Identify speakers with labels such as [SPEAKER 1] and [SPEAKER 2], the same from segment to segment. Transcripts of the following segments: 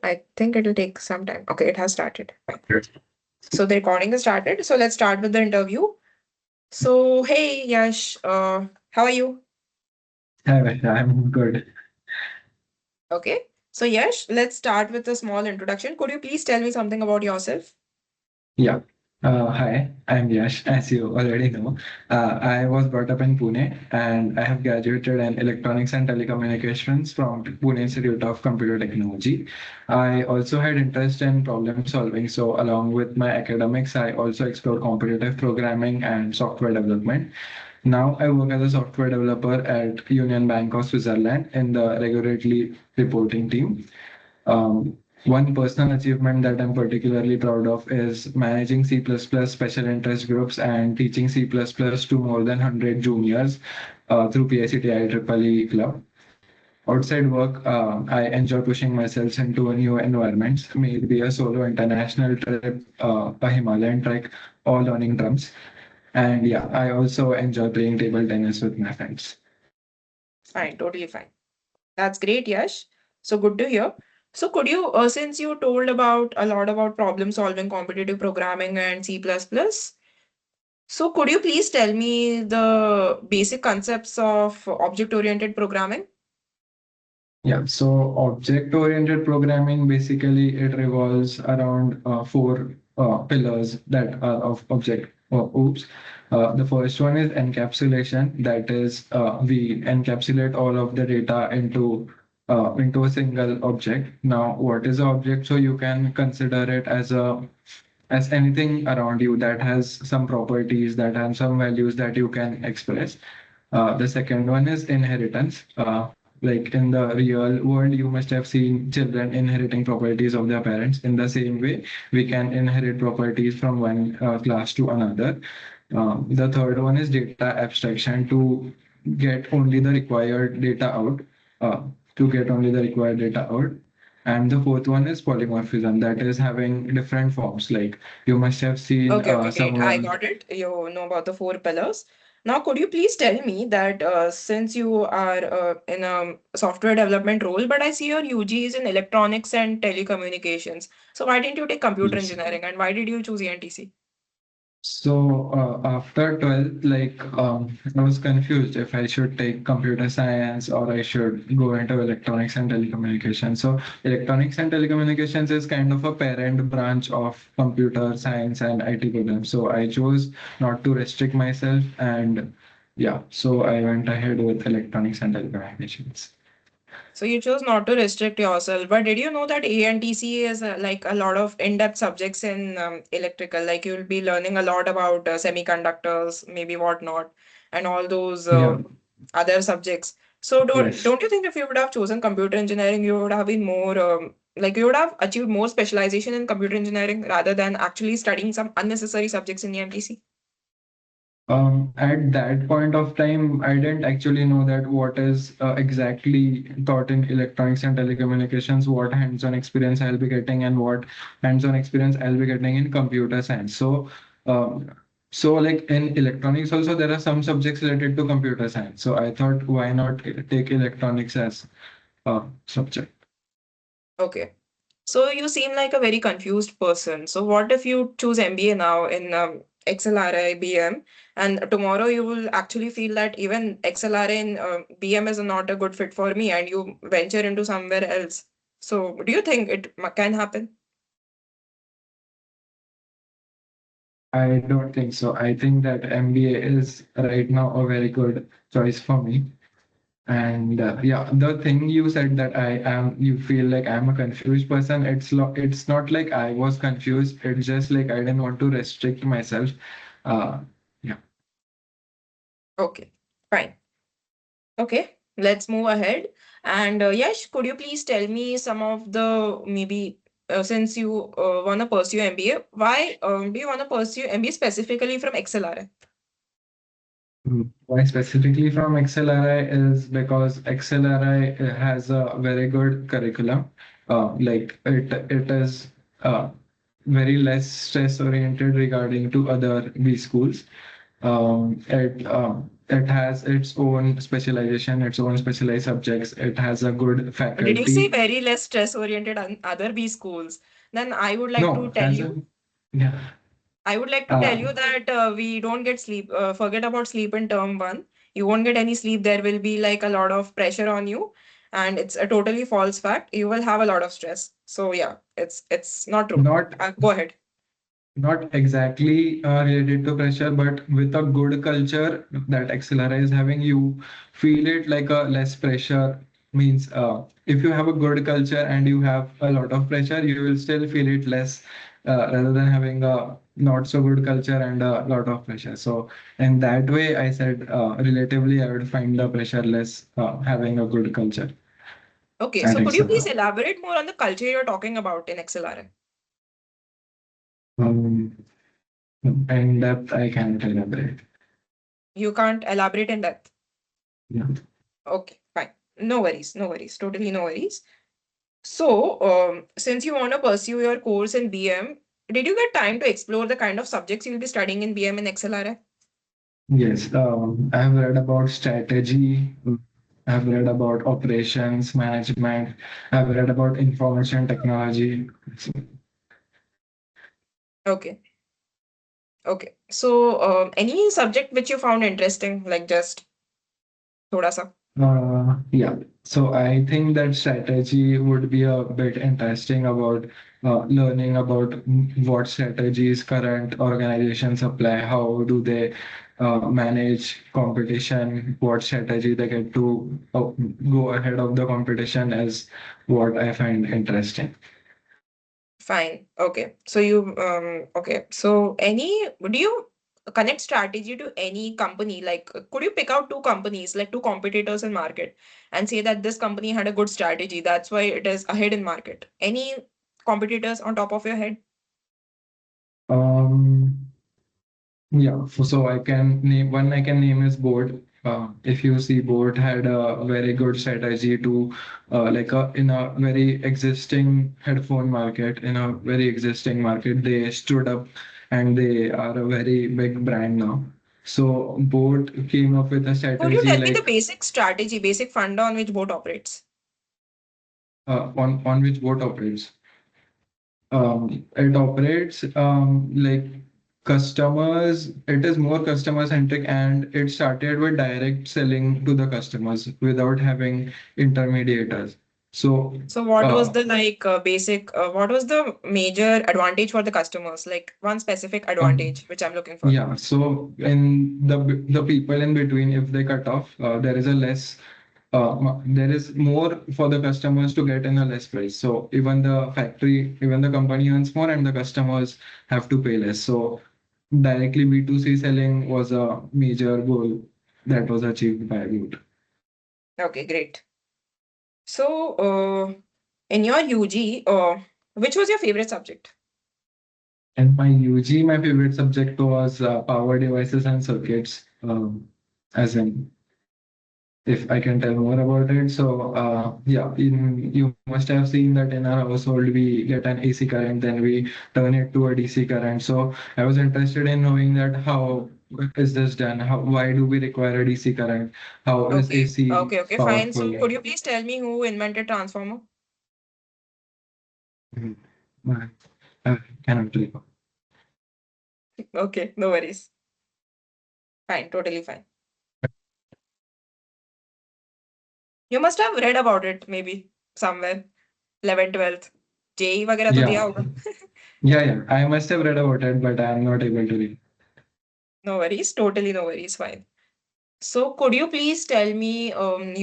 [SPEAKER 1] I think it'll take some time. Okay, it has started. Fine.
[SPEAKER 2] Yes.
[SPEAKER 1] So the recording is started. So let's start with the interview. So hey Yash, how are you?
[SPEAKER 2] Hi, Vaishya, I'm good.
[SPEAKER 1] Okay. So Yash, let's start with a small introduction. Could you please tell me something about yourself?
[SPEAKER 2] Yeah. Hi, I'm Yash, as you already know. I was brought up in Pune and I have graduated in Electronics and Telecommunications from Pune Institute of Computer Technology. I also had interest in problem solving, so along with my academics, I also explored competitive programming and software development. Now I work as a software developer at Union Bank of Switzerland in the regulatory reporting team. One personal achievement that I'm particularly proud of is managing C++ special interest groups and teaching C++ to more than 100 juniors through PICTI EEE Club. Outside work, I enjoy pushing myself into new environments, may it be a solo international trip, a Himalayan trek, or learning drums. And yeah, I also enjoy playing table tennis with my friends.
[SPEAKER 1] Fine, totally fine. That's great, Yash. So good to hear. So could you, since you told about a lot about problem solving, competitive programming, and C++, so could you please tell me the basic concepts of object-oriented programming?
[SPEAKER 2] Yeah, so object-oriented programming basically it revolves around four pillars that are of object. Oops. The first one is encapsulation. That is, we encapsulate all of the data into a single object. Now, what is an object? So you can consider it as anything around you that has some properties, that have some values that you can express. The second one is inheritance. Like in the real world, you must have seen children inheriting properties of their parents. In the same way, we can inherit properties from one class to another. The third one is data abstraction to get only the required data out. Uh, to get only the required data out. And the fourth one is polymorphism, that is having different forms. Like you must have seen
[SPEAKER 1] Okay, great. I
[SPEAKER 2] someone.
[SPEAKER 1] got it. You know about the four pillars. Now, could you please tell me that since you are in a software development role, but I see your UG is in electronics and telecommunications. So why didn't you take computer
[SPEAKER 2] Yes.
[SPEAKER 1] engineering and why did you choose ENTC?
[SPEAKER 2] So after 12th, I was confused if I should take computer science or I should go into electronics and telecommunications. So electronics and telecommunications is kind of a parent branch of computer science and IT programs. So I chose not to restrict myself, and yeah, so I went ahead with electronics and telecommunications.
[SPEAKER 1] So you chose not to restrict yourself, but did you know that ANTC is like a lot of in-depth subjects in electrical? Like you'll be learning a lot about semiconductors, maybe whatnot, and all those
[SPEAKER 2] Yeah.
[SPEAKER 1] other subjects. So don't
[SPEAKER 2] Yes.
[SPEAKER 1] don't you think if you would have chosen computer engineering, you would have been more like you would have achieved more specialization in computer engineering rather than actually studying some unnecessary subjects in ENTC?
[SPEAKER 2] At that point of time, I didn't actually know that what is exactly taught in electronics and telecommunications, what hands-on experience I'll be getting, and what hands-on experience I'll be getting in computer science. Um, so like in electronics also, there are some subjects related to computer science. So I thought, why not take electronics as a subject?
[SPEAKER 1] Okay. So you seem like a very confused person. So what if you choose MBA now in XLRI BM, and tomorrow you will actually feel that even XLRI in BM is not a good fit for me, and you venture into somewhere else. So do you think it can happen?
[SPEAKER 2] I don't think so. I think that MBA is right now a very good choice for me. And yeah, the thing you said that you feel like I'm a confused person. It's not like I was confused. It's just like I didn't want to restrict myself. Uh, yeah.
[SPEAKER 1] Okay, fine. Okay, let's move ahead. And Yash, could you please tell me some of the maybe since you want to pursue MBA, why do you want to pursue MBA specifically from XLRI?
[SPEAKER 2] Why specifically from XLRI is because XLRI has a very good curriculum. It is very less stress oriented regarding to other B schools. It it has its own specialization, its own specialized subjects. It has a good
[SPEAKER 1] Did you say
[SPEAKER 2] faculty.
[SPEAKER 1] very less stress oriented on other B schools? Then I would like to
[SPEAKER 2] No,
[SPEAKER 1] tell
[SPEAKER 2] as
[SPEAKER 1] you.
[SPEAKER 2] in, yeah.
[SPEAKER 1] I would like to tell
[SPEAKER 2] Uh,
[SPEAKER 1] you that we don't get sleep. Forget about sleep in term one. You won't get any sleep. There will be like a lot of pressure on you, and it's a totally false fact. You will have a lot of stress. So yeah, it's not true.
[SPEAKER 2] not
[SPEAKER 1] Go ahead.
[SPEAKER 2] not exactly related to pressure, but with a good culture that XLRI is having, you feel it like a less pressure. Means if you have a good culture and you have a lot of pressure, you will still feel it less rather than having a not so good culture and a lot of pressure. So in that way, I said relatively, I would find the pressure less having a good culture
[SPEAKER 1] Okay,
[SPEAKER 2] at
[SPEAKER 1] so could you please
[SPEAKER 2] XLRI.
[SPEAKER 1] elaborate more on the culture you're talking about in XLRI?
[SPEAKER 2] Um, in depth, I can't elaborate.
[SPEAKER 1] You can't elaborate in depth.
[SPEAKER 2] Yeah.
[SPEAKER 1] Okay, fine. No worries, no worries. Totally no worries. So, since you want to pursue your course in BM, did you get time to explore the kind of subjects you'll be studying in BM and XLRI?
[SPEAKER 2] Yes, I've read about strategy. I've read about operations management. I've read about information technology. So,
[SPEAKER 1] Okay, okay. So, any subject which you found interesting, like just thoda sa?
[SPEAKER 2] yeah. So I think that strategy would be a bit interesting about learning about what strategies current organizations apply, how do they manage competition, what strategy they get to go ahead of the competition is what I find interesting.
[SPEAKER 1] Fine. Okay. So you okay. So do you connect strategy to any company? Like could you pick out two companies, like two competitors in market and say that this company had a good strategy, that's why it is ahead in market? Any competitors on top of your head?
[SPEAKER 2] Um, Yeah, so I can name one I can name is Board. If you see, Board had a very good strategy to in a very existing headphone market, in a very existing market, they stood up and they are a very big brand now. So Board came up with a
[SPEAKER 1] Could you
[SPEAKER 2] strategy
[SPEAKER 1] tell me the
[SPEAKER 2] like
[SPEAKER 1] basic strategy, basic funda on which boat operates?
[SPEAKER 2] on which Board operates. It operates like customers, it is more customer centric and it started with direct selling to the customers without having intermediators. So,
[SPEAKER 1] So what was
[SPEAKER 2] uh,
[SPEAKER 1] the what was the major advantage for the customers? Like one specific
[SPEAKER 2] um,
[SPEAKER 1] advantage which I'm looking for.
[SPEAKER 2] yeah, so in the people in between, if they cut off, there is a less there is more for the customers to get in a less price. So even the factory, even the company earns more and the customers have to pay less. So directly B2C selling was a major goal that was achieved by Root.
[SPEAKER 1] Okay, great. So, in your UG, which was your favorite subject?
[SPEAKER 2] And my UG, my favorite subject was power devices and circuits, as in if I can tell more about it. So, yeah, you must have seen that in our household we get an AC current, then we turn it to a DC current. So, I was interested in knowing that how is this done? Why do we require a DC current? How is AC
[SPEAKER 1] Okay, fine. So,
[SPEAKER 2] powerful?
[SPEAKER 1] could you please tell me who invented transformer?
[SPEAKER 2] Mhm. I cannot recall.
[SPEAKER 1] Okay, no worries. Fine, totally fine. You must have read about it maybe somewhere, 11th, 12th. JEE वगैरह तो
[SPEAKER 2] Yeah,
[SPEAKER 1] दिया होगा.
[SPEAKER 2] yeah. I must have read about it, but I am not able to read.
[SPEAKER 1] No worries, totally no worries, fine. So, could you please tell me,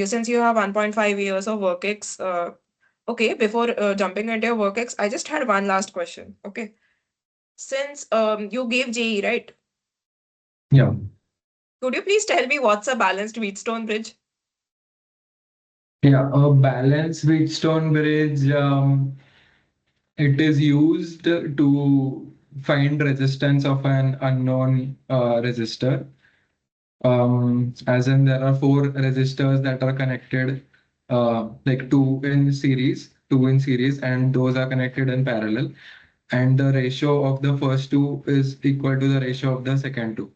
[SPEAKER 1] since you have 1.5 years of work ex, okay, before jumping into your work ex, I just had one last question. Okay. Since you gave JE, right?
[SPEAKER 2] Yeah,
[SPEAKER 1] Could you please tell me what's a balanced Wheatstone bridge?
[SPEAKER 2] yeah. A balanced Wheatstone bridge. It is used to find resistance of an unknown resistor. As in, there are four resistors that are connected, like two in series, and those are connected in parallel. And the ratio of the first two is equal to the ratio of the second two.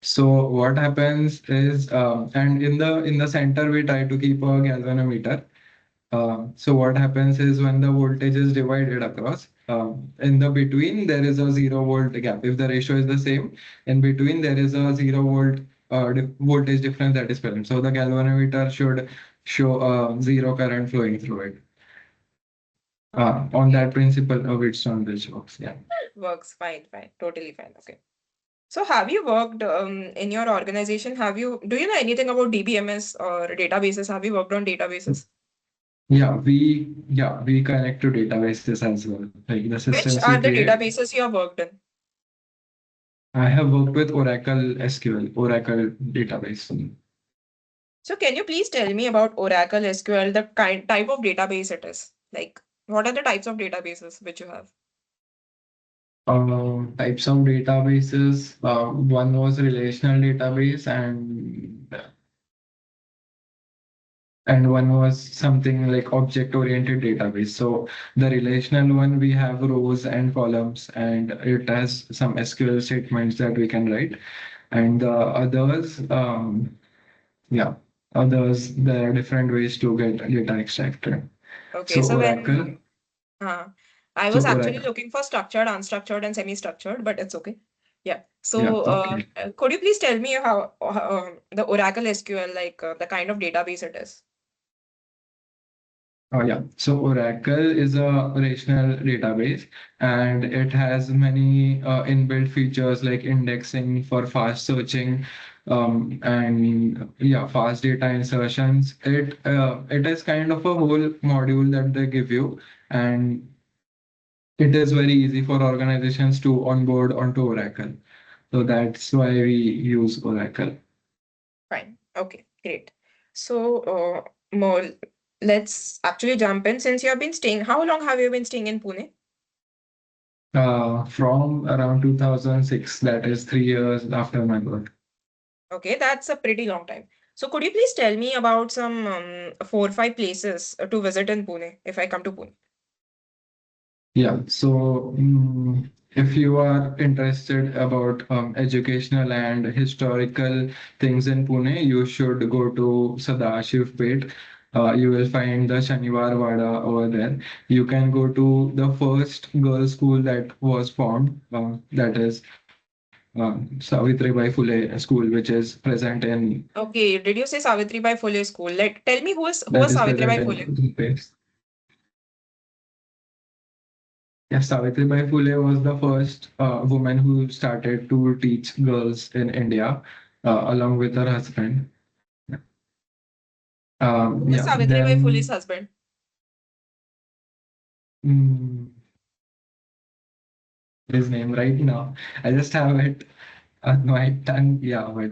[SPEAKER 2] So what happens is, and in the center we try to keep a galvanometer. So what happens is when the voltage is divided across, in the between there is a 0 volt gap. If the ratio is the same, in between there is a 0 volt voltage difference that is present. So the galvanometer should show zero current flowing through it. On
[SPEAKER 1] Okay.
[SPEAKER 2] that principle, of Wheatstone bridge works. Yeah.
[SPEAKER 1] Works fine, fine, totally fine. Okay. So have you worked in your organization? Do you know anything about DBMS or databases? Have you worked on databases?
[SPEAKER 2] Yeah, we connect to databases as well. Like the
[SPEAKER 1] Which
[SPEAKER 2] systems we
[SPEAKER 1] are the
[SPEAKER 2] create.
[SPEAKER 1] databases you have worked in?
[SPEAKER 2] I have worked with Oracle SQL, Oracle database.
[SPEAKER 1] So can you please tell me about Oracle SQL, the kind type of database it is? Like, what are the types of databases which you have?
[SPEAKER 2] Types of databases. One was relational database, and one was something like object-oriented database. So the relational one, we have rows and columns, and it has some SQL statements that we can write. And the others, yeah, others, there are different ways to get data extracted.
[SPEAKER 1] Okay,
[SPEAKER 2] So
[SPEAKER 1] so
[SPEAKER 2] Oracle,
[SPEAKER 1] uh, I
[SPEAKER 2] so
[SPEAKER 1] was actually
[SPEAKER 2] Oracle,
[SPEAKER 1] looking for structured, unstructured, and semi-structured, but it's okay. Yeah.
[SPEAKER 2] yeah,
[SPEAKER 1] So,
[SPEAKER 2] okay.
[SPEAKER 1] could you please tell me how the Oracle SQL, like the kind of database it is?
[SPEAKER 2] Yeah. So Oracle is a relational database, and it has many inbuilt features like indexing for fast searching, and yeah, fast data insertions. It is kind of a whole module that they give you, and it is very easy for organizations to onboard onto Oracle. So that's why we use Oracle.
[SPEAKER 1] Fine. Okay, great. So, more, let's actually jump in. Since you have been staying, how long have you been staying in Pune?
[SPEAKER 2] From around 2006, that is 3 years after my birth.
[SPEAKER 1] Okay, that's a pretty long time. So, could you please tell me about some 4 or 5 places to visit in Pune if I come to Pune?
[SPEAKER 2] Yeah, so if you are interested about educational and historical things in Pune, you should go to Sadashiv Pet. You will find the Shaniwar Wada over there. You can go to the first girls' school that was formed, that is Savitribai Phule School, which is present in
[SPEAKER 1] Okay, did you say Savitribai Phule School? Like, tell me who
[SPEAKER 2] that
[SPEAKER 1] was
[SPEAKER 2] is present
[SPEAKER 1] Savitribai Phule?
[SPEAKER 2] in place. Yeah, Savitribai Phule was the first woman who started to teach girls in India, along with her husband.
[SPEAKER 1] Who was
[SPEAKER 2] Yeah,
[SPEAKER 1] Savitribai Phule's
[SPEAKER 2] then
[SPEAKER 1] husband?
[SPEAKER 2] mm, his name right now. I just have it on my tongue. Yeah, but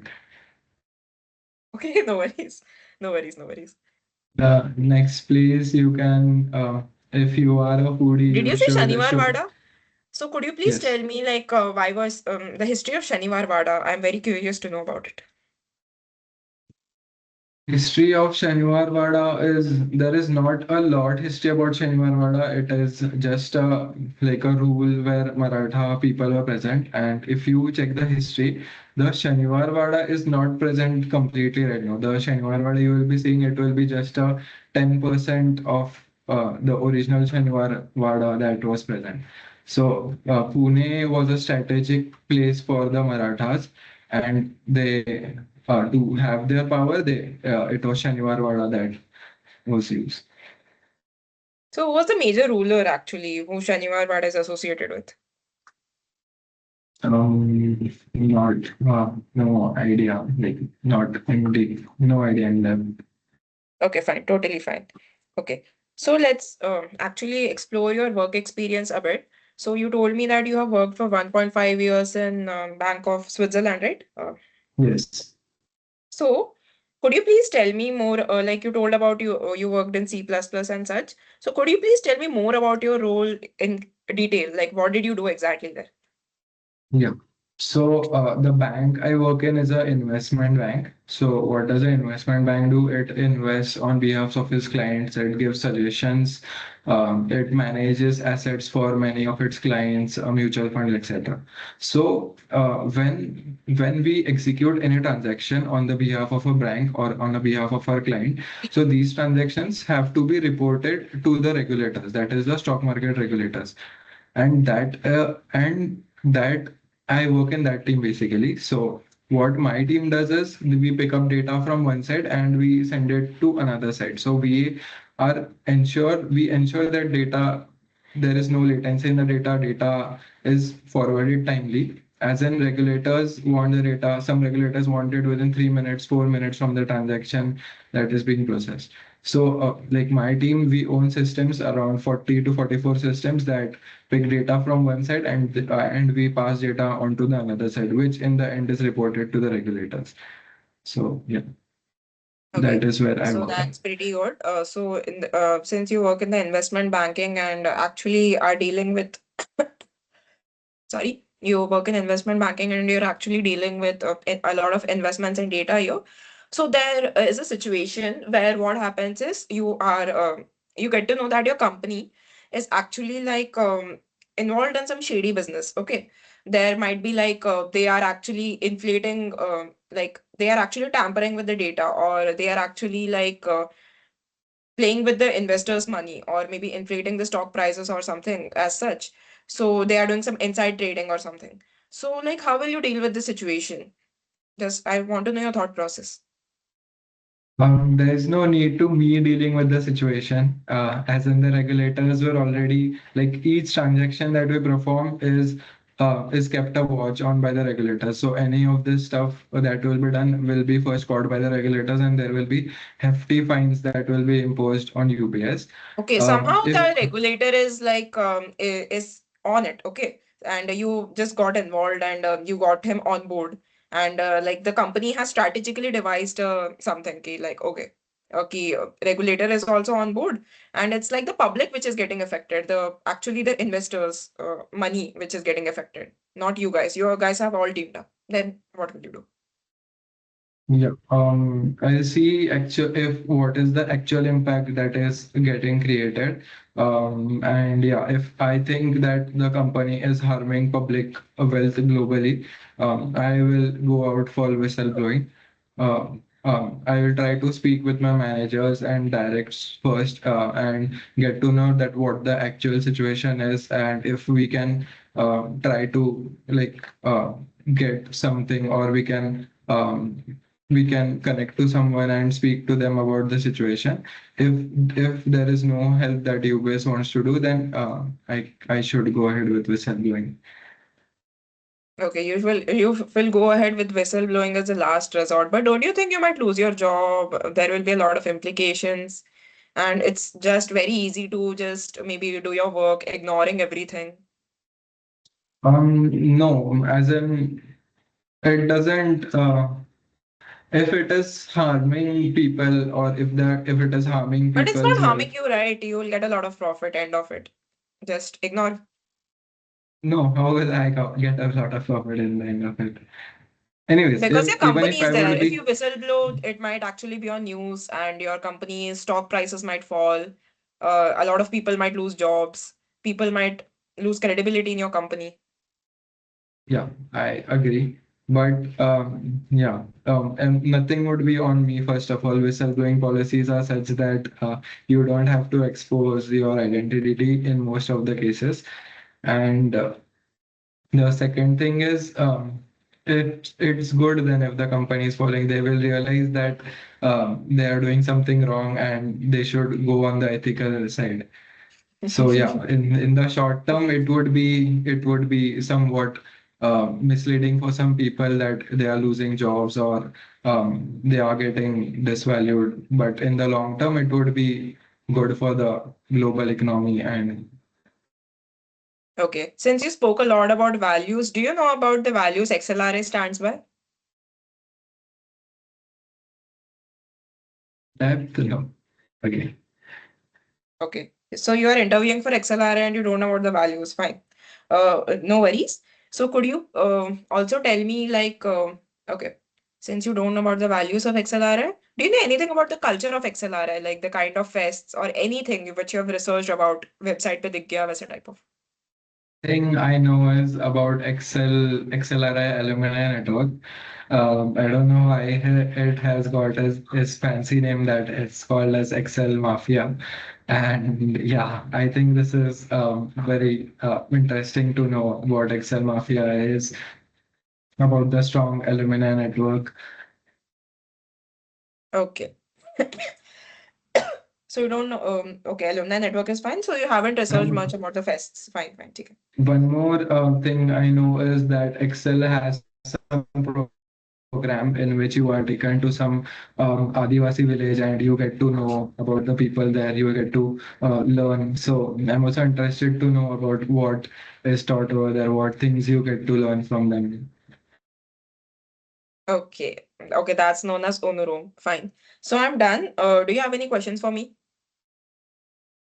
[SPEAKER 1] Okay, no worries. No worries, no worries.
[SPEAKER 2] the next place you can, if you are a foodie,
[SPEAKER 1] Did you
[SPEAKER 2] you
[SPEAKER 1] say
[SPEAKER 2] should
[SPEAKER 1] Shaniwar
[SPEAKER 2] should
[SPEAKER 1] Wada? So could you please
[SPEAKER 2] yes.
[SPEAKER 1] tell me like why was the history of Shaniwar Wada? I'm very curious to know about it.
[SPEAKER 2] History of Shaniwar Wada is there is not a lot history about Shaniwar Wada. It is just like a rule where Maratha people were present. And if you check the history, the Shaniwar Wada is not present completely right now. The Shaniwar Wada you will be seeing it will be just a 10% of the original Shaniwar Wada that was present. So Pune was a strategic place for the Marathas, and they to have their power, it was Shaniwar Wada that was used.
[SPEAKER 1] So who was the major ruler actually who Shaniwar Wada is associated with?
[SPEAKER 2] Not no idea, like not in deep, no idea in them.
[SPEAKER 1] Okay, fine, totally fine. Okay, so let's actually explore your work experience a bit. So you told me that you have worked for 1.5 years in Bank of Switzerland, right?
[SPEAKER 2] Yes.
[SPEAKER 1] So, could you please tell me more? Like you told about you worked in C++ plus plus and such. So, could you please tell me more about your role in detail? Like, what did you do exactly there?
[SPEAKER 2] Yeah. The bank I work in is an investment bank. So what does an investment bank do? It invests on behalf of its clients. It gives suggestions. It manages assets for many of its clients, mutual funds, etc. When we execute any transaction on the behalf of a bank or on the behalf of our client, so these transactions have to be reported to the regulators, that is the stock market regulators, and that I work in that team basically. So what my team does is we pick up data from one side and we send it to another side. So we ensure that data, there is no latency in the data. Data is forwarded timely. As in regulators want the data, some regulators want it within 3 minutes, 4 minutes from the transaction that is being processed. Like my team, we own systems around 40 to 44 systems that pick data from one side and we pass data onto the another side, which in the end is reported to the regulators. So yeah, that
[SPEAKER 1] Okay.
[SPEAKER 2] is where I
[SPEAKER 1] So
[SPEAKER 2] work in.
[SPEAKER 1] that's pretty good. Since you work in the investment banking and actually are dealing with sorry, you work in investment banking and you're actually dealing with a lot of investments and data here. So there is a situation where what happens is you get to know that your company is actually involved in some shady business. Okay, there might be they are actually inflating, like they are actually tampering with the data, or they are actually playing with the investors' money, or maybe inflating the stock prices or something as such. So they are doing some inside trading or something. So how will you deal with the situation? Just I want to know your thought process.
[SPEAKER 2] There is no need to me dealing with the situation, as in the regulators were already like each transaction that we perform is kept a watch on by the regulators. So any of this stuff that will be done will be first caught by the regulators, and there will be hefty fines that will be imposed on UBS.
[SPEAKER 1] Okay, somehow
[SPEAKER 2] If
[SPEAKER 1] the regulator is is on it, okay, and you just got involved and you got him on board, and the company has strategically devised something, okay, regulator is also on board, and it's like the public which is getting affected, the actually the investors' money which is getting affected, not you guys. You guys have all teamed up. Then what will you do?
[SPEAKER 2] Yeah, I'll see actual if what is the actual impact that is getting created. And yeah, if I think that the company is harming public wealth globally, I will go out for whistleblowing. I will try to speak with my managers and directs first, and get to know that what the actual situation is, and if we can try to get something, or we can connect to someone and speak to them about the situation. If there is no help that UBS wants to do, then I should go ahead with whistleblowing.
[SPEAKER 1] Okay, you will go ahead with whistleblowing as a last resort, but don't you think you might lose your job? There will be a lot of implications, and it's just very easy to just maybe do your work, ignoring everything.
[SPEAKER 2] No, as in it doesn't. If it is harming people, or if it is harming
[SPEAKER 1] But it's
[SPEAKER 2] people's
[SPEAKER 1] not harming
[SPEAKER 2] health,
[SPEAKER 1] you, right? You will get a lot of profit end of it. Just ignore.
[SPEAKER 2] no, how will I get a lot of profit in the end of it? Anyways,
[SPEAKER 1] Because your
[SPEAKER 2] if even
[SPEAKER 1] company
[SPEAKER 2] if
[SPEAKER 1] is
[SPEAKER 2] I
[SPEAKER 1] there.
[SPEAKER 2] would
[SPEAKER 1] If you
[SPEAKER 2] be,
[SPEAKER 1] whistleblow, it might actually be on news, and your company's stock prices might fall. A lot of people might lose jobs. People might lose credibility in your company.
[SPEAKER 2] yeah, I agree. But yeah, and nothing would be on me. First of all, whistleblowing policies are such that you don't have to expose your identity in most of the cases. And the second thing is, it's good then if the company is following, they will realize that they are doing something wrong and they should go on the ethical side. So yeah, in the short term, it would be somewhat misleading for some people that they are losing jobs, or they are getting disvalued. But in the long term, it would be good for the global economy and
[SPEAKER 1] Okay. Since you spoke a lot about values, do you know about the values XLRI stands by?
[SPEAKER 2] depth. No, again.
[SPEAKER 1] Okay. So you are interviewing for XLRI and you don't know about the values. Fine. No worries. So could you also tell me like, okay, since you don't know about the values of XLRI, do you know anything about the culture of XLRI, like the kind of fests or anything which you have researched about website पे दिख गया वैसे type of?
[SPEAKER 2] Thing I know is about XLRI Alumni Network. I don't know why it has got its fancy name that it's called as XL Mafia. And yeah, I think this is very interesting to know what XL Mafia is, about the strong alumni network.
[SPEAKER 1] Okay. So you don't know, okay, alumni network is fine. So you haven't researched much
[SPEAKER 2] And
[SPEAKER 1] about the fests. Fine, fine, ठीक है.
[SPEAKER 2] one more thing I know is that Excel has some program in which you are taken to some Adivasi village and you get to know about the people there. You get to learn. So I'm also interested to know about what is taught over there, what things you get to learn from them.
[SPEAKER 1] Okay. Okay, that's known as Onurum. Fine. So I'm done. Do you have any questions for me?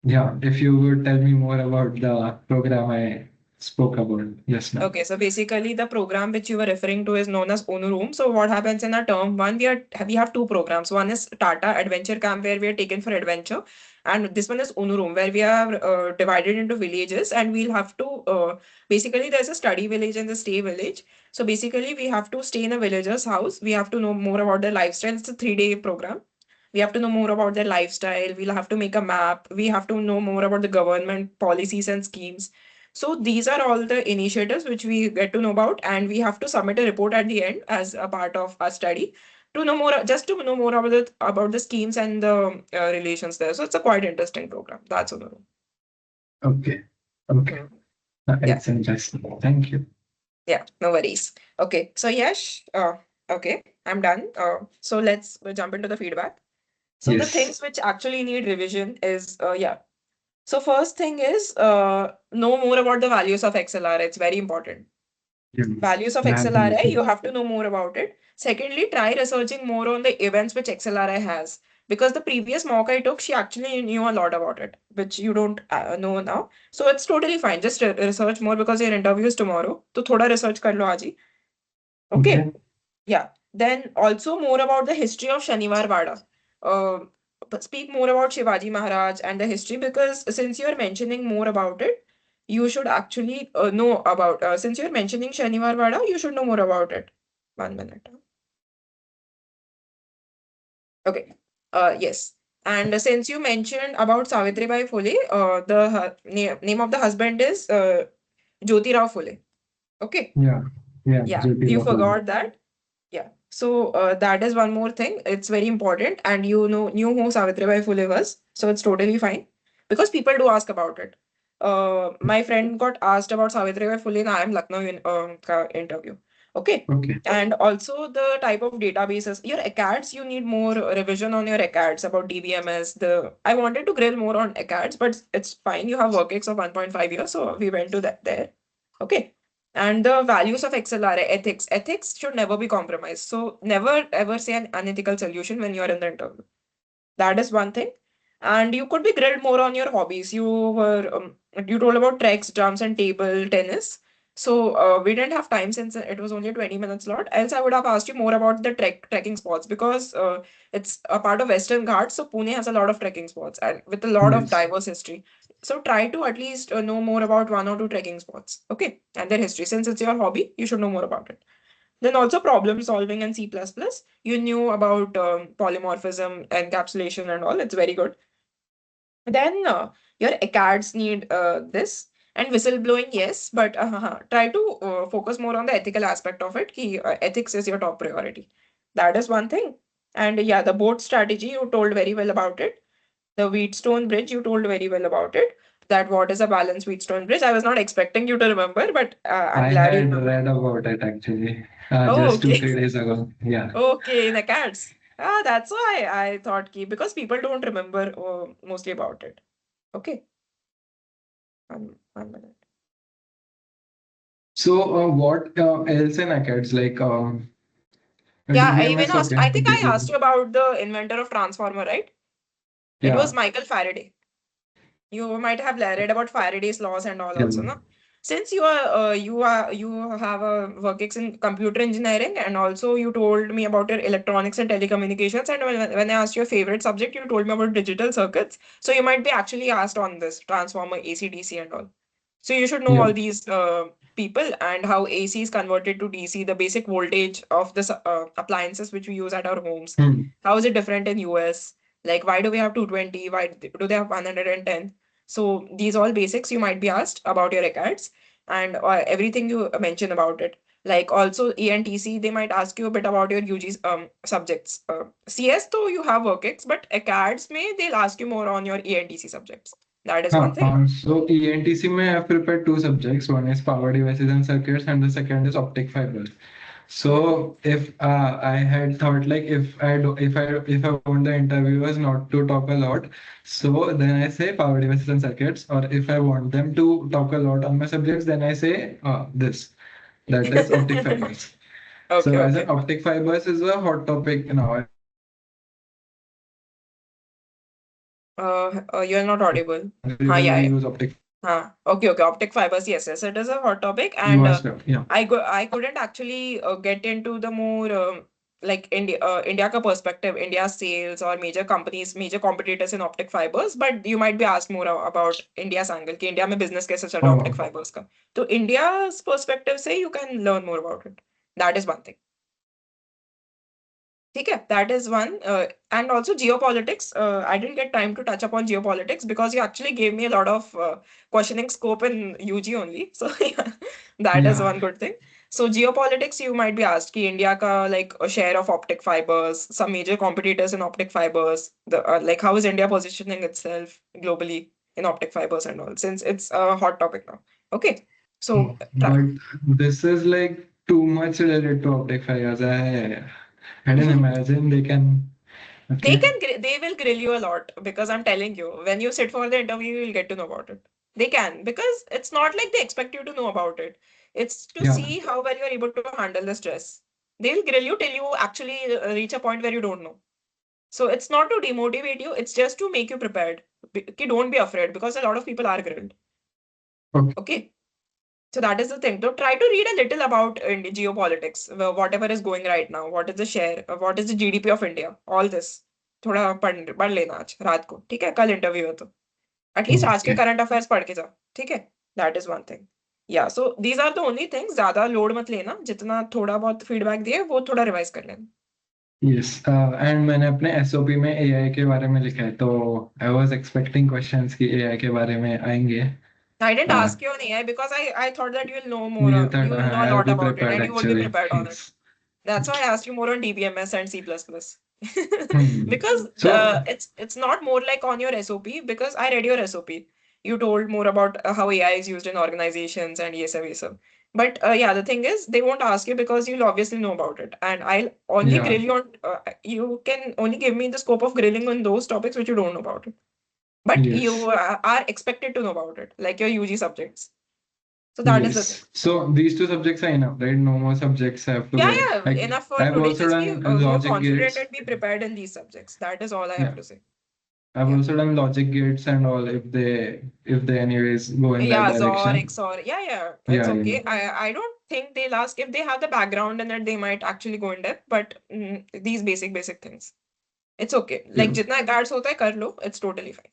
[SPEAKER 2] Yeah, if you would tell me more about the program I spoke about just now.
[SPEAKER 1] Okay, so basically the program which you were referring to is known as Onurum. So what happens in our term one, we have two programs. One is Tata Adventure Camp where we are taken for adventure, and this one is Onurum where we are divided into villages, and we'll have to basically there's a study village and the stay village. So basically we have to stay in a villager's house. We have to know more about their lifestyle. It's a 3 day program. We have to know more about their lifestyle. We'll have to make a map. We have to know more about the government policies and schemes. So these are all the initiatives which we get to know about, and we have to submit a report at the end as a part of our study to know more, just to know more about the schemes and the relations there. So it's a quite interesting program. That's all.
[SPEAKER 2] Okay. Okay.
[SPEAKER 1] Mhm. Yeah,
[SPEAKER 2] It's interesting. Thank you.
[SPEAKER 1] yeah, no worries. Okay, so yes, okay, I'm done. So let's jump into the feedback. So the
[SPEAKER 2] Yes.
[SPEAKER 1] things which actually need revision is yeah. So first thing is know more about the values of XLR. It's very important.
[SPEAKER 2] Yeah.
[SPEAKER 1] Values of
[SPEAKER 2] I have
[SPEAKER 1] XLRI,
[SPEAKER 2] noticed.
[SPEAKER 1] you have to know more about it. Secondly, try researching more on the events which XLRI has. Because the previous mock I took, she actually knew a lot about it, which you don't know now. So it's totally fine. Just research more because your interview is tomorrow. So thoda research kar lo aaj hi. Okay.
[SPEAKER 2] Okay.
[SPEAKER 1] Yeah. Then also more about the history of Shaniwar Wada. Uh, but speak more about Shivaji Maharaj and the history because since you're mentioning more about it, you should actually know about. Since you're mentioning Shaniwar Wada, you should know more about it. 1 minute. Okay. Yes. And since you mentioned about Savitribai Phule, the name of the husband is Jyotirao Phule. Okay.
[SPEAKER 2] Yeah. Yeah.
[SPEAKER 1] Yeah,
[SPEAKER 2] JP
[SPEAKER 1] you
[SPEAKER 2] Rahul.
[SPEAKER 1] forgot that. Yeah. So that is one more thing. It's very important, and you know knew who Savitribai Phule was, so it's totally fine because people do ask about it. My friend got asked about Savitribai Phule in I am Lucknow interview. Okay.
[SPEAKER 2] Okay.
[SPEAKER 1] And also the type of databases. Your ACADS, you need more revision on your ACADS about DBMS. The I wanted to grill more on ACADS, but it's fine. You have work ex of 1.5 years, so we went to that there. Okay. And the values of XLR, ethics. Ethics should never be compromised. So never ever say an unethical solution when you're in the interview. That is one thing. And you could be grilled more on your hobbies. You told about treks, drums, and table tennis. So we didn't have time since it was only a 20 minutes slot. Else I would have asked you more about the trekking spots because it's a part of Western Ghats. So Pune has a lot of trekking spots and with a lot of
[SPEAKER 2] Yes.
[SPEAKER 1] diverse history. So try to at least know more about one or two trekking spots. Okay. And their history. Since it's your hobby, you should know more about it. Then also problem solving and C++. You knew about polymorphism, encapsulation and all. It's very good. Then your ACADs need this. And whistleblowing, yes, but try to focus more on the ethical aspect of it. Ethics is your top priority. That is one thing. And yeah, the boat strategy, you told very well about it. The Wheatstone Bridge, you told very well about it. That what is a balanced Wheatstone Bridge. I was not expecting you to remember, but I'm
[SPEAKER 2] I
[SPEAKER 1] glad you
[SPEAKER 2] had
[SPEAKER 1] remember.
[SPEAKER 2] read about it actually
[SPEAKER 1] Oh,
[SPEAKER 2] just two,
[SPEAKER 1] okay.
[SPEAKER 2] 3 days ago. Yeah.
[SPEAKER 1] Okay, the cats. Ah, that's why I thought key because people don't remember mostly about it. Okay, 1 minute.
[SPEAKER 2] So what else in ACADS like
[SPEAKER 1] Yeah, I even
[SPEAKER 2] DBMS?
[SPEAKER 1] asked.
[SPEAKER 2] Okay.
[SPEAKER 1] I think I asked you about the inventor of transformer, right? It was
[SPEAKER 2] Yeah.
[SPEAKER 1] Michael Faraday. You might have read about Faraday's laws and all
[SPEAKER 2] Yeah.
[SPEAKER 1] also, no? since you have a work ex in computer engineering, and also you told me about your electronics and telecommunications, and when I asked your favorite subject, you told me about digital circuits. So you might be actually asked on this transformer, AC, DC, and all. So you should know
[SPEAKER 2] Yeah.
[SPEAKER 1] all these people and how AC is converted to DC, the basic voltage of the appliances which we use at our homes.
[SPEAKER 2] Hmm.
[SPEAKER 1] How is it different in US? Like, why do we have 220? Why do they have 110? So these all basics you might be asked about your records, and everything you mention about it. Like also ENTC, they might ask you a bit about your UG subjects. CS though you have work but ACADS may they'll ask you more on your ENTC subjects. That is one thing.
[SPEAKER 2] So ENTC may have prepared two subjects. One is power devices and circuits, and the second is optic fibers.
[SPEAKER 1] Hmm.
[SPEAKER 2] So if I had thought like if I want the interviewers not to talk a lot, so then I say power devices and circuits. Or if I want them to talk a lot on my subjects, then I say this, that is optic fibers.
[SPEAKER 1] Okay,
[SPEAKER 2] So as an
[SPEAKER 1] okay.
[SPEAKER 2] optic fibers is a hot topic now. Everyone uses optic fibers.
[SPEAKER 1] You're not audible. Yeah, yeah. Okay, okay. Optic fibers, yes, yes. It is a hot topic,
[SPEAKER 2] You
[SPEAKER 1] and
[SPEAKER 2] asked, yeah.
[SPEAKER 1] I couldn't actually get into the more like India ka perspective, India sales or major companies, major competitors in optic fibers. But you might be asked more about India's angle, कि India में business कैसे चल रहा है optic
[SPEAKER 2] Oh,
[SPEAKER 1] fibers का. तो India's perspective से you can learn more about it. That is one thing. ठीक है, that is one. And also geopolitics. I didn't get time to touch upon geopolitics because you actually gave me a lot of questioning scope in UG only. So yeah, that is
[SPEAKER 2] yeah.
[SPEAKER 1] one good thing. So geopolitics, you might be asked कि India का like a share of optic fibers, some major competitors in optic fibers, the like how is India positioning itself globally in optic fibers and all, since it's a hot topic now. Okay, so try.
[SPEAKER 2] But this is like too much related to optic fibers. I didn't imagine they can. Okay.
[SPEAKER 1] They will grill you a lot because I'm telling you, when you sit for the interview, you'll get to know about it. They can because it's not like they expect you to know about it. It's to
[SPEAKER 2] Yeah.
[SPEAKER 1] see how well you're able to handle the stress. They'll grill you till you actually reach a point where you don't know. So it's not to demotivate you, it's just to make you prepared. Don't be afraid because a lot of people are grilled.
[SPEAKER 2] Okay.
[SPEAKER 1] Okay. So that is the thing. So try to read a little about geopolitics, whatever is going right now. What is the share? What is the GDP of India? All this. थोड़ा पढ़ लेना आज रात को, ठीक है, कल interview है तो एटलीस्ट आज के
[SPEAKER 2] Okay.
[SPEAKER 1] करंट अफेयर्स पढ़ के जा. ठीक है, that is one thing. Yeah so these are the only things. ज्यादा लोड मत लेना, जितना थोड़ा बहुत फीडबैक दिए वो थोड़ा रिवाइज कर लेना.
[SPEAKER 2] Yes. एंड मैंने अपने एसओपी में एआई के बारे में लिखा है, तो आई वाज एक्सपेक्टिंग क्वेश्चंस कि एआई के बारे में आएंगे.
[SPEAKER 1] I didn't
[SPEAKER 2] Uh,
[SPEAKER 1] ask you on AI because I thought that you'll know more,
[SPEAKER 2] you thought
[SPEAKER 1] you will know a
[SPEAKER 2] I'll
[SPEAKER 1] lot
[SPEAKER 2] be
[SPEAKER 1] about it
[SPEAKER 2] prepared
[SPEAKER 1] and you would be
[SPEAKER 2] actually.
[SPEAKER 1] prepared on it.
[SPEAKER 2] Yes.
[SPEAKER 1] That's why I asked you more on DBMS and C++.
[SPEAKER 2] Hmm.
[SPEAKER 1] Because
[SPEAKER 2] So
[SPEAKER 1] it's not more like on your SOP because I read your SOP. You told more about how AI is used in organizations and yes, yes. But yeah, the thing is, they won't ask you because you'll obviously know about it. And I'll only
[SPEAKER 2] yeah.
[SPEAKER 1] grill you on, you can only give me the scope of grilling on those topics which you don't know about it. But you
[SPEAKER 2] Yes.
[SPEAKER 1] are expected to know about it, like your UG subjects. So that is the thing.
[SPEAKER 2] Yes. So these two subjects are enough, right? No more subjects have to
[SPEAKER 1] Yeah,
[SPEAKER 2] get.
[SPEAKER 1] yeah,
[SPEAKER 2] Like
[SPEAKER 1] enough for
[SPEAKER 2] I've
[SPEAKER 1] today.
[SPEAKER 2] also
[SPEAKER 1] Just be
[SPEAKER 2] done
[SPEAKER 1] more
[SPEAKER 2] logic
[SPEAKER 1] confident
[SPEAKER 2] gates.
[SPEAKER 1] and be prepared in these subjects. That is all I have
[SPEAKER 2] Yeah.
[SPEAKER 1] to say.
[SPEAKER 2] I've
[SPEAKER 1] Yeah.
[SPEAKER 2] also done logic gates and all if they anyways go in that
[SPEAKER 1] Yeah, XOR,
[SPEAKER 2] direction.
[SPEAKER 1] XOR. Yeah, yeah, it's
[SPEAKER 2] Yeah, yeah.
[SPEAKER 1] okay. I don't think they'll ask if they have the background in it, they might actually go in depth, but these basic things. It's okay.
[SPEAKER 2] Yeah.
[SPEAKER 1] Like जितना cards होता है कर लो, it's totally fine.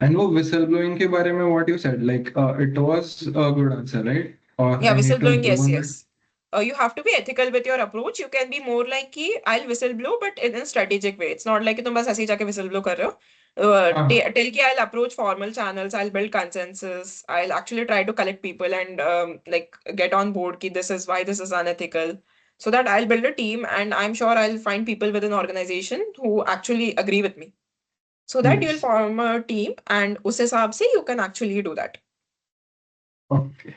[SPEAKER 2] And वो whistleblowing के बारे में what you said, like it was a good answer, right? Or
[SPEAKER 1] Yeah,
[SPEAKER 2] I need to
[SPEAKER 1] whistleblowing,
[SPEAKER 2] improve
[SPEAKER 1] yes,
[SPEAKER 2] on it?
[SPEAKER 1] yes. You have to be ethical with your approach. You can be more like कि I'll whistleblow, but in a strategic way. It's not like कि तुम बस ऐसे ही जाके whistleblow कर रहे हो.
[SPEAKER 2] हाँ.
[SPEAKER 1] Till कि I'll approach formal channels, I'll build consensus, I'll actually try to collect people and like get on board कि this is why this is unethical. So that I'll build a team and I'm sure I'll find people within organization who actually agree with me. So that you'll
[SPEAKER 2] Yes.
[SPEAKER 1] form a team and उस हिसाब से you can actually do that.
[SPEAKER 2] Okay.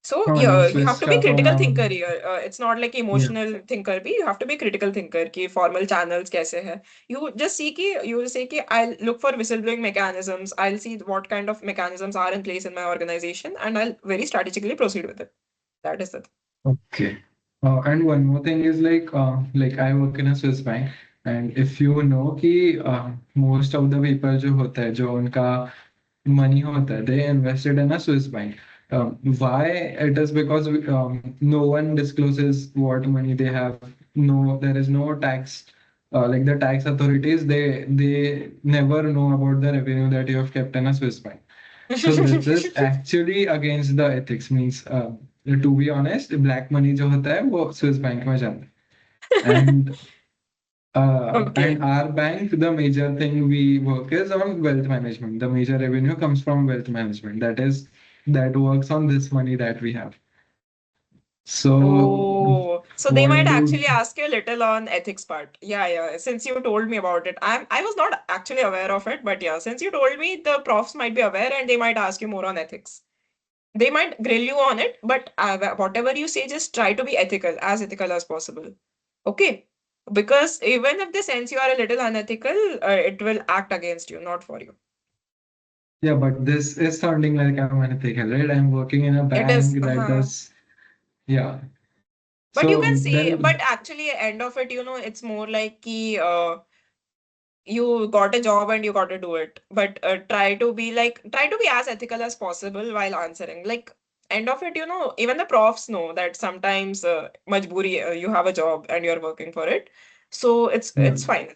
[SPEAKER 1] So
[SPEAKER 2] हाँ मतलब
[SPEAKER 1] yeah, you have
[SPEAKER 2] Swiss
[SPEAKER 1] to be
[SPEAKER 2] का तो
[SPEAKER 1] critical
[SPEAKER 2] नाम.
[SPEAKER 1] thinker here. It's not like
[SPEAKER 2] Yeah.
[SPEAKER 1] emotional thinker भी. You have to be critical thinker कि formal channels कैसे है. You just see कि you say कि I'll look for whistleblowing mechanisms. I'll see what kind of mechanisms are in place in my organization, and I'll very strategically proceed with it. That is it.
[SPEAKER 2] Okay. And one more thing is like I work in a Swiss bank, and if you know कि most of the people जो होता है जो उनका money होता है they invested in a Swiss bank. Why it is because no one discloses what money they have. No, there is no tax. Like the tax authorities, they never know about the revenue that you have kept in a Swiss bank. So this is actually against the ethics. Means to be honest, black money जो होता है वो Swiss bank में जाता है. And
[SPEAKER 1] Okay.
[SPEAKER 2] and our bank, the major thing we work is on wealth management. The major revenue comes from wealth management. That works on this money that we have. So
[SPEAKER 1] Oh, so they
[SPEAKER 2] what
[SPEAKER 1] might
[SPEAKER 2] do
[SPEAKER 1] actually ask you a little on ethics part. Yeah, yeah. Since you told me about it, I was not actually aware of it, but yeah, since you told me, the profs might be aware and they might ask you more on ethics. They might grill you on it, but whatever you say, just try to be ethical as possible. Okay? Because even if they sense you are a little unethical, it will act against you, not for you.
[SPEAKER 2] yeah, but this is sounding like I'm unethical, right? I'm working in a
[SPEAKER 1] It is,
[SPEAKER 2] bank that does, yeah.
[SPEAKER 1] but you can
[SPEAKER 2] So
[SPEAKER 1] say, but
[SPEAKER 2] then,
[SPEAKER 1] actually, end of it, it's more like you got a job and you got to do it, but try to be as ethical as possible while answering. Like, end of it, even the profs know that sometimes majburi, you have a job and you're working for it, so
[SPEAKER 2] yeah.
[SPEAKER 1] it's fine.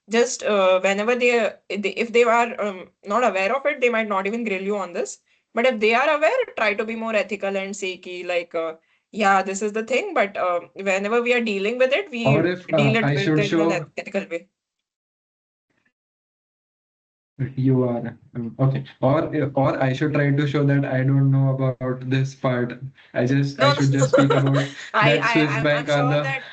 [SPEAKER 1] Just whenever if they are not aware of it, they might not even grill you on this, but if they are aware, try to be more ethical and say ki, like, yeah, this is the thing, but whenever we are dealing with it, we
[SPEAKER 2] Or if
[SPEAKER 1] deal it
[SPEAKER 2] I
[SPEAKER 1] with
[SPEAKER 2] should
[SPEAKER 1] in an
[SPEAKER 2] show
[SPEAKER 1] ethical way.
[SPEAKER 2] you are okay, or I should try to show that I don't know about this part. I
[SPEAKER 1] No,
[SPEAKER 2] should just
[SPEAKER 1] no.
[SPEAKER 2] speak about that Swiss
[SPEAKER 1] I'm
[SPEAKER 2] bank are
[SPEAKER 1] sure
[SPEAKER 2] the
[SPEAKER 1] that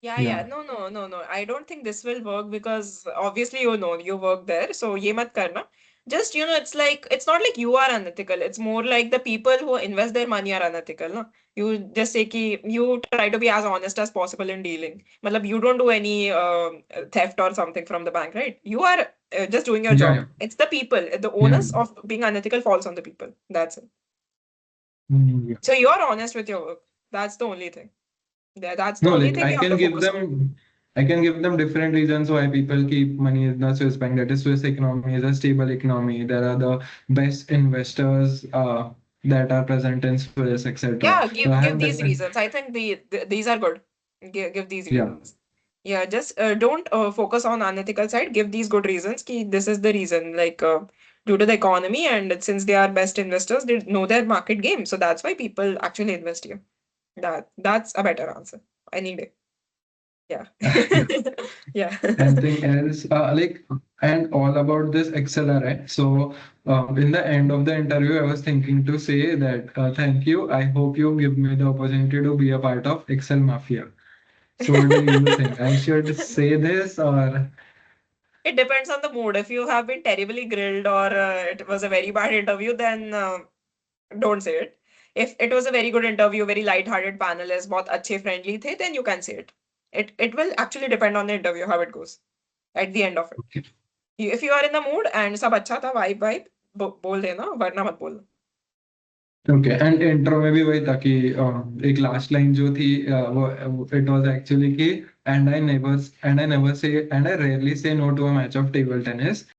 [SPEAKER 2] yeah.
[SPEAKER 1] No. I don't think this will work because obviously you work there, so ye mat karna. Just it's like it's not like you are unethical. It's more like the people who invest their money are unethical. No, you just say ki you try to be as honest as possible in dealing. Matlab, you don't do any theft or something from the bank, right? You are just doing your
[SPEAKER 2] Yeah,
[SPEAKER 1] job.
[SPEAKER 2] yeah,
[SPEAKER 1] It's the people. The
[SPEAKER 2] yeah.
[SPEAKER 1] onus of being unethical falls on the people. That's it.
[SPEAKER 2] Yeah.
[SPEAKER 1] So you're honest with your work. That's the only thing. That's the
[SPEAKER 2] No,
[SPEAKER 1] only
[SPEAKER 2] like
[SPEAKER 1] thing you have to focus on.
[SPEAKER 2] I can give them different reasons why people keep money in the Swiss bank. That is, Swiss economy is a stable economy. There are the best investors that are present in Swiss, etc.
[SPEAKER 1] Yeah,
[SPEAKER 2] So I have
[SPEAKER 1] give these
[SPEAKER 2] different.
[SPEAKER 1] reasons. I think these are good. Give these
[SPEAKER 2] Yeah.
[SPEAKER 1] reasons. Yeah, just don't focus on unethical side. Give these good reasons. Ki this is the reason. Like due to the economy and since they are best investors, they know their market game. So that's why people actually invest here. That's a better answer. Any day. Yeah. Yeah.
[SPEAKER 2] Anything else? And all about this XLRI. So, in the end of the interview, I was thinking to say that thank you. I hope you give me the opportunity to be a part of Excel Mafia. So, what do you think? I should say this or
[SPEAKER 1] It depends on the mood. If you have been terribly grilled or it was a very bad interview, then don't say it. If it was a very good interview, very light-hearted panelists, बहुत अच्छे friendly थे, then you can say it. It will actually depend on the interview how it goes at the end of it. If you are in the mood and सब अच्छा था vibe बोल देना वरना मत बोलना.
[SPEAKER 2] ओके एंड इंट्रो में भी वही था कि एक लास्ट लाइन जो थी वो इट वाज एक्चुअली कि and I never say and I rarely say no to a match of table tennis